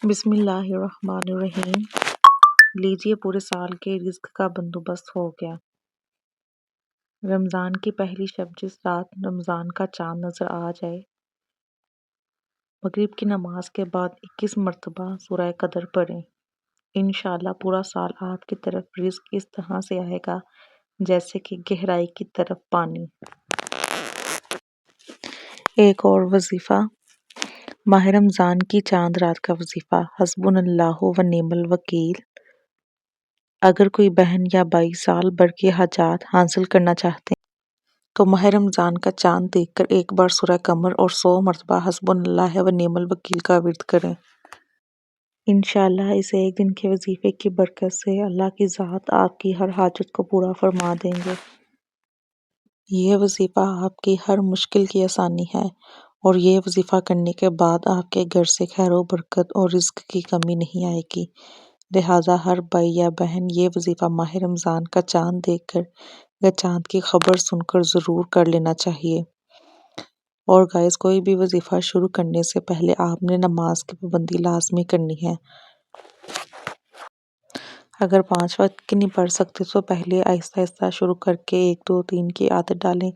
بسم اللہ الرحمن الرحیم۔ لیجیے پورے سال کے رزق کا بندوبست ہو گیا۔ رمضان کی پہلی شب جس رات رمضان کا چاند نظر آ جائے، مغرب کی نماز کے بعد 21 مرتبہ سورہ قدر پڑھیں۔ انشاءاللہ پورا سال آپ کی طرف رزق اس طرح سے آئے گا جیسے کہ گہرائی کی طرف پانی۔ ایک اور وظیفہ ماہ رمضان کی چاند رات کا وظیفہ حسبنا اللہ و نعم الوکیل۔ اگر کوئی بہن یا بھائی سال بھر کی حاجات حاصل کرنا چاہتے ہیں تو ماہ رمضان کا چاند دیکھ کر ایک بار سورہ قمر اور 100 مرتبہ حسبنا اللہ و نعم الوکیل کا ورد کریں۔ انشاءاللہ اس ایک دن کے وظیفے کی برکت سے اللہ کی ذات آپ کی ہر حاجت کو پورا فرما دیں گے۔ یہ وظیفہ آپ کی ہر مشکل کی آسانی ہے اور یہ وظیفہ کرنے کے بعد آپ کے گھر سے خیر و برکت اور رزق کی کمی نہیں آئے گی۔ لہٰذا ہر بھائی یا بہن یہ وظیفہ ماہ رمضان کا چاند دیکھ کر یا چاند کی خبر سن کر ضرور کر لینا چاہیے۔ اور گائز کوئی بھی وظیفہ شروع کرنے سے پہلے آپ نے نماز کی پابندی لازمی کرنی ہے۔ اگر 5 وقت کی نہیں پڑھ سکتے تو پہلے آہستہ آہستہ شروع کر کے 1 2 3 کی عادت ڈالیں۔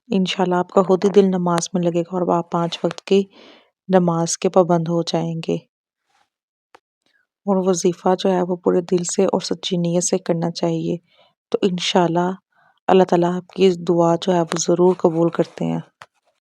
انشاءاللہ آپ کا خود ہی دل نماز میں لگے گا اور آپ 5 وقت کی نماز کے پابند ہو جائیں گے۔ اور وظیفہ جو ہے وہ پورے دل سے اور سچی نیت سے کرنا چاہیے، تو انشاءاللہ اللہ تعالیٰ آپ کی دعا جو ہے وہ ضرور قبول کرتے ہیں۔